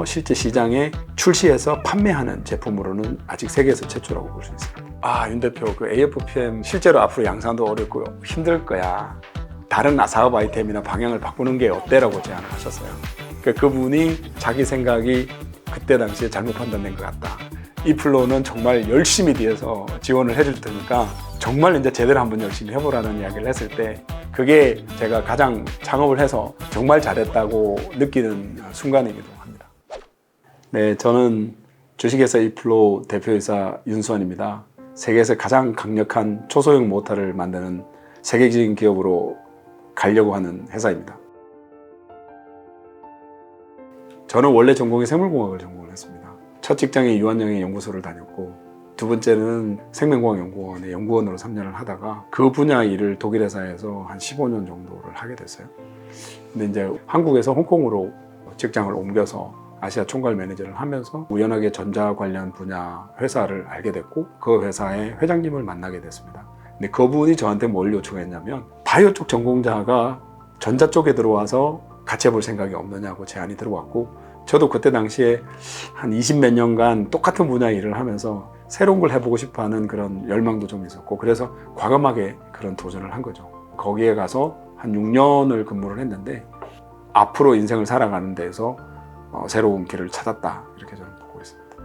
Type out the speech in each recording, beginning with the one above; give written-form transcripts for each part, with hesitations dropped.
실제 시장에 출시해서 판매하는 제품으로는 아직 세계에서 최초라고 볼 수 있습니다. 윤 대표, 그 AFPM 실제로 앞으로 양산도 어렵고 힘들 거야. 다른 사업 아이템이나 방향을 바꾸는 게 어때라고 제안을 하셨어요. 그분이 자기 생각이 그때 당시에 잘못 판단된 것 같다. 이 플로우는 정말 열심히 뒤에서 지원을 해줄 테니까 정말 이제 제대로 한번 열심히 해보라는 이야기를 했을 때 그게 제가 가장 창업을 해서 정말 잘했다고 느끼는 순간이기도 합니다. 네, 저는 주식회사 이플로우 대표이사 윤수환입니다. 세계에서 가장 강력한 초소형 모터를 만드는 세계적인 기업으로 가려고 하는 회사입니다. 저는 원래 전공이 생물공학을 전공을 했습니다. 첫 직장이 유한영의 연구소를 다녔고 두 번째는 생명공학연구원의 연구원으로 3년을 하다가 그 분야 일을 독일 회사에서 한 15년 정도를 하게 됐어요. 근데 이제 한국에서 홍콩으로 직장을 옮겨서 아시아 총괄 매니저를 하면서 우연하게 전자 관련 분야 회사를 알게 됐고 그 회사의 회장님을 만나게 됐습니다. 근데 그분이 저한테 뭘 요청했냐면 바이오 쪽 전공자가 전자 쪽에 들어와서 같이 해볼 생각이 없느냐고 제안이 들어왔고 저도 그때 당시에 한 20몇 년간 똑같은 분야 일을 하면서 새로운 걸 해보고 싶어하는 그런 열망도 좀 있었고 그래서 과감하게 그런 도전을 한 거죠. 거기에 가서 한 6년을 근무를 했는데 앞으로 인생을 살아가는 데에서 새로운 길을 찾았다 이렇게 저는 보고 있습니다.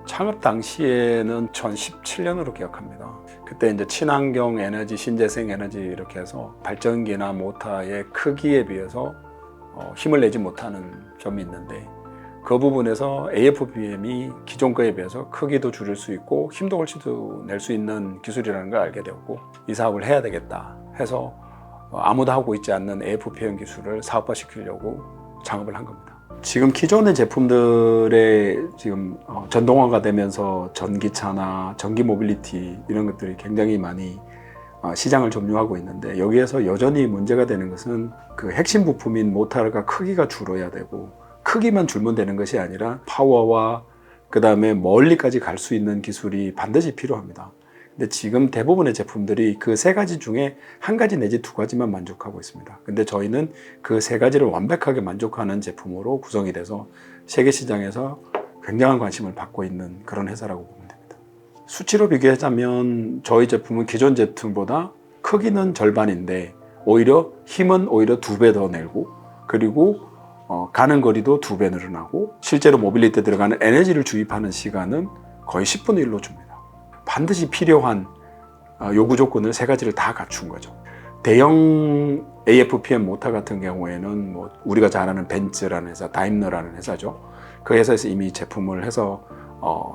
창업 당시에는 2017년으로 기억합니다. 그때 이제 친환경 에너지, 신재생 에너지 이렇게 해서 발전기나 모터의 크기에 비해서 힘을 내지 못하는 점이 있는데 그 부분에서 AFPM이 기존 거에 비해서 크기도 줄일 수 있고 힘도 훨씬 더 낼 수 있는 기술이라는 걸 알게 되었고 이 사업을 해야 되겠다 해서 아무도 하고 있지 않는 AFPM 기술을 사업화시키려고 창업을 한 겁니다. 지금 기존의 제품들의 지금 전동화가 되면서 전기차나 전기 모빌리티 이런 것들이 굉장히 많이 시장을 점유하고 있는데 여기에서 여전히 문제가 되는 것은 그 핵심 부품인 모터가 크기가 줄어야 되고 크기만 줄면 되는 것이 아니라 파워와 그 다음에 멀리까지 갈 수 있는 기술이 반드시 필요합니다. 근데 지금 대부분의 제품들이 그 세 가지 중에 한 가지 내지 두 가지만 만족하고 있습니다. 근데 저희는 그 세 가지를 완벽하게 만족하는 제품으로 구성이 돼서 세계 시장에서 굉장한 관심을 받고 있는 그런 회사라고 보면 됩니다. 수치로 비교하자면 저희 제품은 기존 제품보다 크기는 절반인데 오히려 힘은 오히려 2배 더 내고 그리고 가는 거리도 2배 늘어나고 실제로 모빌리티에 들어가는 에너지를 주입하는 시간은 거의 10분의 1로 줍니다. 반드시 필요한 요구 조건을 세 가지를 다 갖춘 거죠. 대형 AFPM 모터 같은 경우에는 뭐 우리가 잘 아는 벤츠라는 회사, 다임러라는 회사죠. 그 회사에서 이미 제품을 해서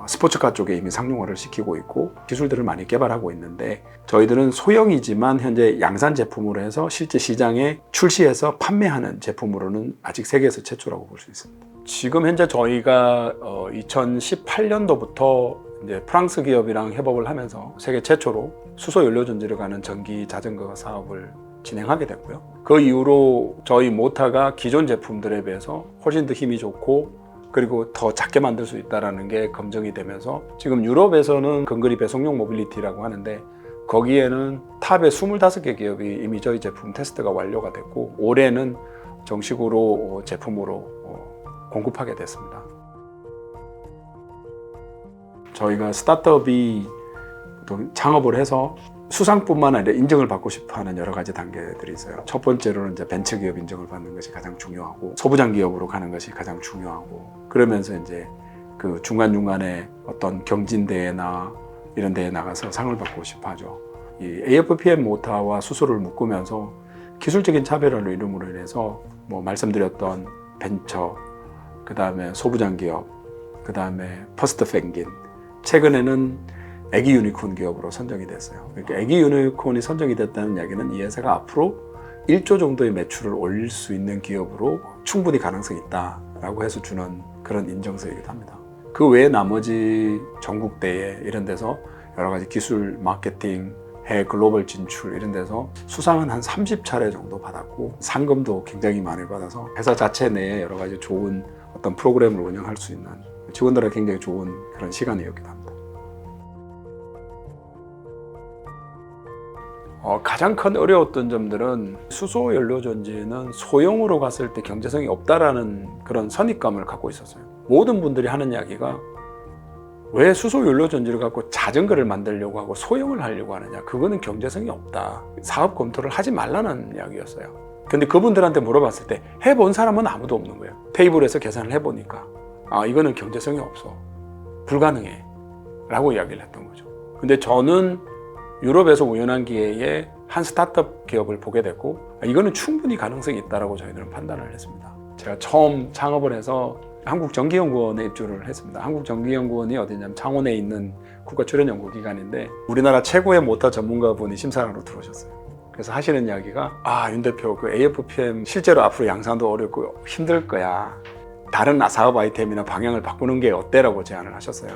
스포츠카 쪽에 이미 상용화를 시키고 있고 기술들을 많이 개발하고 있는데 저희들은 소형이지만 현재 양산 제품으로 해서 실제 시장에 출시해서 판매하는 제품으로는 아직 세계에서 최초라고 볼 수 있습니다. 지금 현재 저희가 2018년도부터 이제 프랑스 기업이랑 협업을 하면서 세계 최초로 수소 연료 전지를 가는 전기 자전거 사업을 진행하게 됐고요. 그 이후로 저희 모터가 기존 제품들에 비해서 훨씬 더 힘이 좋고 그리고 더 작게 만들 수 있다는 게 검증이 되면서 지금 유럽에서는 근거리 배송용 모빌리티라고 하는데 거기에는 탑의 25개 기업이 이미 저희 제품 테스트가 완료가 됐고 올해는 정식으로 제품으로 공급하게 됐습니다. 저희가 스타트업이 창업을 해서 수상뿐만 아니라 인정을 받고 싶어하는 여러 가지 단계들이 있어요. 첫 번째로는 이제 벤처 기업 인정을 받는 것이 가장 중요하고 소부장 기업으로 가는 것이 가장 중요하고 그러면서 이제 그 중간중간에 어떤 경진대회나 이런 데에 나가서 상을 받고 싶어하죠. 이 AFPM 모터와 수소를 묶으면서 기술적인 차별화를 이룸으로 인해서 뭐 말씀드렸던 벤처, 그 다음에 소부장 기업, 그 다음에 퍼스트 펭귄, 최근에는 애기 유니콘 기업으로 선정이 됐어요. 그러니까 애기 유니콘이 선정이 됐다는 이야기는 이 회사가 앞으로 1조 정도의 매출을 올릴 수 있는 기업으로 충분히 가능성이 있다라고 해서 주는 그런 인정서이기도 합니다. 그 외에 나머지 전국대회 이런 데서 여러 가지 기술, 마케팅, 해외 글로벌 진출 이런 데서 수상은 한 30차례 정도 받았고 상금도 굉장히 많이 받아서 회사 자체 내에 여러 가지 좋은 어떤 프로그램을 운영할 수 있는 직원들에게 굉장히 좋은 그런 시간이었기도 합니다. 가장 큰 어려웠던 점들은 수소 연료 전지는 소형으로 갔을 때 경제성이 없다라는 그런 선입감을 갖고 있었어요. 모든 분들이 하는 이야기가 왜 수소 연료 전지를 갖고 자전거를 만들려고 하고 소형을 하려고 하느냐. 그거는 경제성이 없다. 사업 검토를 하지 말라는 이야기였어요. 근데 그분들한테 물어봤을 때 해본 사람은 아무도 없는 거예요. 테이블에서 계산을 해보니까 이거는 경제성이 없어. 불가능해. 라고 이야기를 했던 거죠. 근데 저는 유럽에서 우연한 기회에 한 스타트업 기업을 보게 됐고 이거는 충분히 가능성이 있다라고 저희들은 판단을 했습니다. 제가 처음 창업을 해서 한국전기연구원에 입주를 했습니다. 한국전기연구원이 어디냐면 창원에 있는 국가출연연구기관인데 우리나라 최고의 모터 전문가분이 심사관으로 들어오셨어요. 그래서 하시는 이야기가 윤 대표 그 AFPM 실제로 앞으로 양산도 어렵고 힘들 거야. 다른 사업 아이템이나 방향을 바꾸는 게 어때라고 제안을 하셨어요.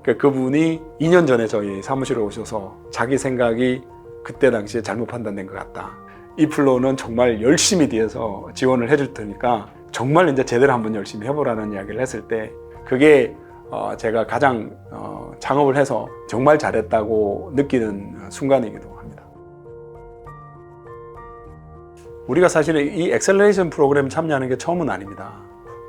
그분이 2년 전에 저희 사무실에 오셔서 자기 생각이 그때 당시에 잘못 판단된 것 같다. 이 플로우는 정말 열심히 뒤에서 지원을 해줄 테니까 정말 이제 제대로 한번 열심히 해보라는 이야기를 했을 때 그게 제가 가장 창업을 해서 정말 잘했다고 느끼는 순간이기도 합니다. 우리가 사실은 이 엑셀레이션 프로그램 참여하는 게 처음은 아닙니다.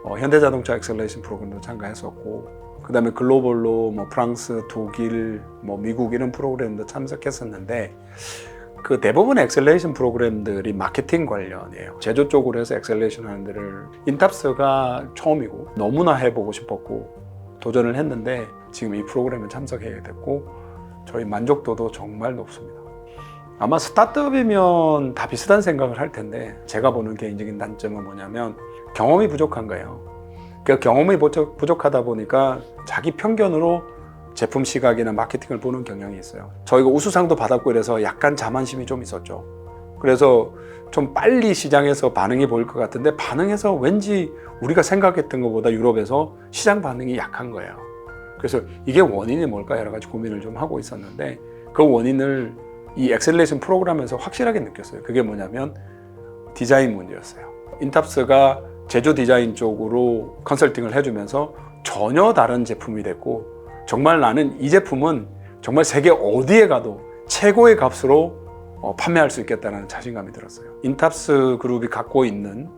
현대자동차 엑셀레이션 프로그램도 참가했었고 그 다음에 글로벌로 프랑스, 독일, 미국 이런 프로그램도 참석했었는데 그 대부분 엑셀레이션 프로그램들이 마케팅 관련이에요. 제조 쪽으로 해서 엑셀레이션 하는 데를 인탑스가 처음이고 너무나 해보고 싶었고 도전을 했는데 지금 이 프로그램에 참석하게 됐고 저희 만족도도 정말 높습니다. 아마 스타트업이면 다 비슷한 생각을 할 텐데 제가 보는 개인적인 단점은 뭐냐면 경험이 부족한 거예요. 그 경험이 부족하다 보니까 자기 편견으로 제품 시각이나 마케팅을 보는 경향이 있어요. 저희가 우수상도 받았고 이래서 약간 자만심이 좀 있었죠. 그래서 좀 빨리 시장에서 반응이 보일 것 같은데 반응해서 왠지 우리가 생각했던 것보다 유럽에서 시장 반응이 약한 거예요. 그래서 이게 원인이 뭘까 여러 가지 고민을 좀 하고 있었는데 그 원인을 이 엑셀레이션 프로그램에서 확실하게 느꼈어요. 그게 뭐냐면 디자인 문제였어요. 인탑스가 제조 디자인 쪽으로 컨설팅을 해주면서 전혀 다른 제품이 됐고 정말 나는 이 제품은 정말 세계 어디에 가도 최고의 값으로 판매할 수 있겠다는 자신감이 들었어요. 인탑스 그룹이 갖고 있는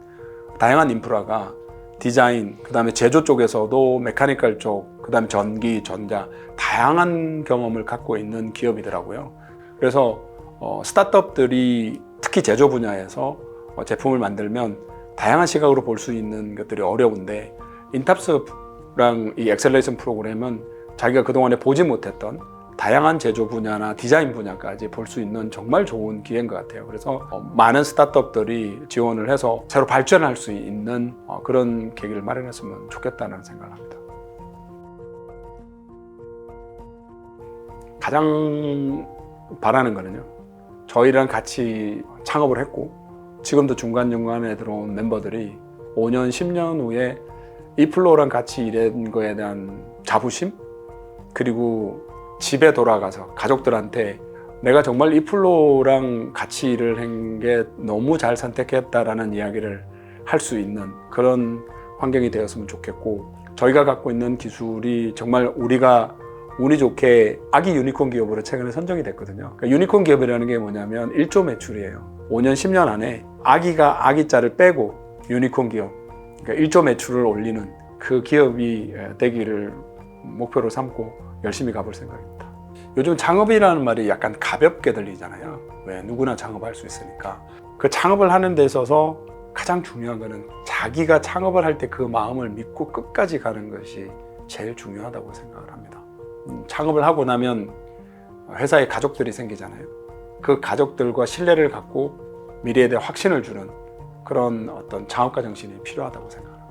다양한 인프라가 디자인, 그 다음에 제조 쪽에서도 메카니컬 쪽, 그 다음에 전기, 전자 다양한 경험을 갖고 있는 기업이더라고요. 그래서 스타트업들이 특히 제조 분야에서 제품을 만들면 다양한 시각으로 볼 수 있는 것들이 어려운데 인탑스랑 이 엑셀레이션 프로그램은 자기가 그동안에 보지 못했던 다양한 제조 분야나 디자인 분야까지 볼 수 있는 정말 좋은 기회인 것 같아요. 그래서 많은 스타트업들이 지원을 해서 새로 발전할 수 있는 그런 계기를 마련했으면 좋겠다는 생각을 합니다. 가장 바라는 거는요. 저희랑 같이 창업을 했고 지금도 중간중간에 들어온 멤버들이 5년, 10년 후에 이 플로우랑 같이 일한 거에 대한 자부심? 그리고 집에 돌아가서 가족들한테 내가 정말 이 플로우랑 같이 일을 한 게 너무 잘 선택했다라는 이야기를 할 수 있는 그런 환경이 되었으면 좋겠고 저희가 갖고 있는 기술이 정말 우리가 운이 좋게 아기 유니콘 기업으로 최근에 선정이 됐거든요. 그러니까 유니콘 기업이라는 게 뭐냐면 1조 매출이에요. 5년, 10년 안에 아기가 아기자를 빼고 유니콘 기업, 그러니까 1조 매출을 올리는 그 기업이 되기를 목표로 삼고 열심히 가볼 생각입니다. 요즘 창업이라는 말이 약간 가볍게 들리잖아요. 왜 누구나 창업할 수 있으니까. 그 창업을 하는 데 있어서 가장 중요한 거는 자기가 창업을 할 때 그 마음을 믿고 끝까지 가는 것이 제일 중요하다고 생각을 합니다. 창업을 하고 나면 회사에 가족들이 생기잖아요. 그 가족들과 신뢰를 갖고 미래에 대해 확신을 주는 그런 어떤 창업가 정신이 필요하다고 생각합니다.